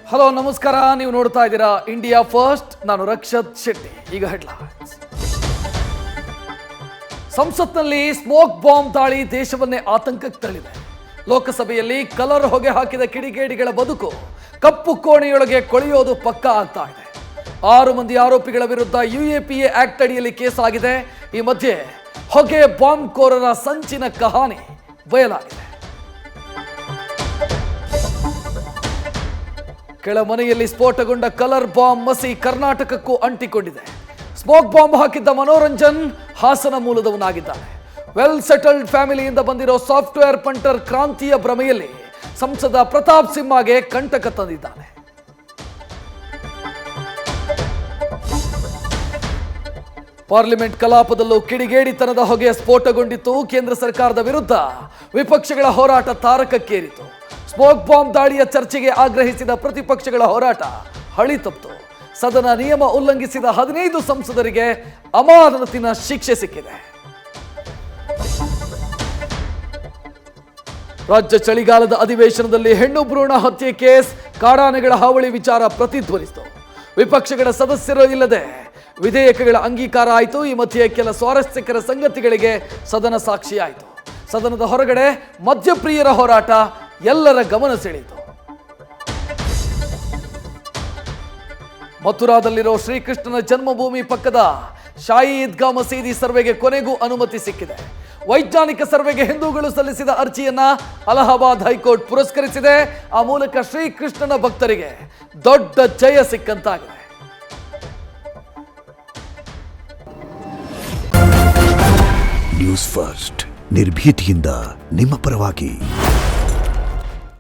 Hello ನಮಸ್ಕಾರ, ನೀವು ನೋಡ್ತಾ ಇದ್ದೀರಾ ಇಂಡಿಯಾ ಫಸ್ಟ್. ನಾನು ರಕ್ಷತ್ ಶೆಟ್ಟಿ. ಈಗ ಹೆಡ್ಲೈನ್ಸ್. ಸಂಸತ್ನಲ್ಲಿ ಸ್ಮೋಕ್ ಬಾಂಬ್ ದಾಳಿ ದೇಶವನ್ನೇ ಆತಂಕಕ್ಕೆ ತಳ್ಳಿದೆ. ಲೋಕಸಭೆಯಲ್ಲಿ ಕಲರ್ ಹೊಗೆ ಹಾಕಿದ ಕಿಡಿಗೇಡಿಗಳ ಬದುಕು ಕಪ್ಪು ಕೋಣೆಯೊಳಗೆ ಕೊಳೆಯೋದು ಪಕ್ಕಾ ಆಗ್ತಾ ಇದೆ. 6 ಮಂದಿ ಆರೋಪಿಗಳ ವಿರುದ್ಧ UAPA ಆಕ್ಟ್ ಅಡಿಯಲ್ಲಿ ಕೇಸ್ ಆಗಿದೆ. ಈ ಮಧ್ಯೆ ಹೊಗೆ ಬಾಂಬ್ ಕೋರರ ಸಂಚಿನ ಕಹಾನಿ ಬಯಲಾಗಿದೆ. ಕೆಳಮನೆಯಲ್ಲಿ ಸ್ಫೋಟಗೊಂಡ ಕಲರ್ ಬಾಂಬ್ ಮಸಿ ಕರ್ನಾಟಕಕ್ಕೂ ಅಂಟಿಕೊಂಡಿದೆ. ಸ್ಮೋಕ್ ಬಾಂಬ್ ಹಾಕಿದ್ದ ಮನೋರಂಜನ್ ಹಾಸನ ಮೂಲದವನಾಗಿದ್ದಾನೆ. ವೆಲ್ ಸೆಟಲ್ಡ್ ಫ್ಯಾಮಿಲಿಯಿಂದ ಬಂದಿರೋ ಸಾಫ್ಟ್ವೇರ್ ಪಂಟರ್ ಕ್ರಾಂತಿಯ ಭ್ರಮೆಯಲ್ಲಿ ಸಂಸದ ಪ್ರತಾಪ್ ಸಿಂಹಗೆ ಕಂಟಕ ತಂದಿದ್ದಾನೆ. ಪಾರ್ಲಿಮೆಂಟ್ ಕಲಾಪದಲ್ಲೂ ಕಿಡಿಗೇಡಿತನದ ಹೊಗೆ ಸ್ಫೋಟಗೊಂಡಿತ್ತು. ಕೇಂದ್ರ ಸರ್ಕಾರದ ವಿರುದ್ಧ ವಿಪಕ್ಷಗಳ ಹೋರಾಟ ತಾರಕಕ್ಕೇರಿತು. ಸ್ಮೋಕ್ ಬಾಂಬ್ ದಾಳಿಯ ಚರ್ಚೆಗೆ ಆಗ್ರಹಿಸಿದ ಪ್ರತಿಪಕ್ಷಗಳ ಹೋರಾಟ ಹಳಿ ತಪ್ಪಿತು. ಸದನ ನಿಯಮ ಉಲ್ಲಂಘಿಸಿದ 15 ಸಂಸದರಿಗೆ ಅಮಾನತಿನ ಶಿಕ್ಷೆ ಸಿಕ್ಕಿದೆ. ರಾಜ್ಯ ಚಳಿಗಾಲದ ಅಧಿವೇಶನದಲ್ಲಿ ಹೆಣ್ಣು ಭ್ರೂಣ ಹತ್ಯೆ ಕೇಸ್, ಕಾಡಾನೆಗಳ ಹಾವಳಿ ವಿಚಾರ ಪ್ರತಿಧ್ವನಿಸಿತು. ವಿಪಕ್ಷಗಳ ಸದಸ್ಯರು ಇಲ್ಲದೆ ವಿಧೇಯಕಗಳ ಅಂಗೀಕಾರ ಆಯಿತು. ಈ ಮಧ್ಯೆ ಕೆಲ ಸ್ವಾರಸ್ಯಕರ ಸಂಗತಿಗಳಿಗೆ ಸದನ ಸಾಕ್ಷಿಯಾಯಿತು. ಸದನದ ಹೊರಗಡೆ ಮದ್ಯಪ್ರಿಯರ ಹೋರಾಟ ಎಲ್ಲರ ಗಮನ ಸೆಳೆಯಿತು. ಮಥುರಾದಲ್ಲಿರೋ ಶ್ರೀಕೃಷ್ಣನ ಜನ್ಮಭೂಮಿ ಪಕ್ಕದ ಶಾಹಿ ಈದ್ಗಾ ಮಸೀದಿ ಸರ್ವೆಗೆ ಕೊನೆಗೂ ಅನುಮತಿ ಸಿಕ್ಕಿದೆ. ವೈಜ್ಞಾನಿಕ ಸರ್ವೆಗೆ ಹಿಂದೂಗಳು ಸಲ್ಲಿಸಿದ ಅರ್ಜಿಯನ್ನ ಅಲಹಾಬಾದ್ ಹೈಕೋರ್ಟ್ ಪುರಸ್ಕರಿಸಿದೆ. ಆ ಮೂಲಕ ಶ್ರೀಕೃಷ್ಣನ ಭಕ್ತರಿಗೆ ದೊಡ್ಡ ಜಯ ಸಿಕ್ಕಂತಾಗಿದೆ. ನ್ಯೂಸ್ ಫಸ್ಟ್ ನಿರ್ಭೀತಿಯಿಂದ ನಿಮ್ಮ ಪರವಾಗಿ.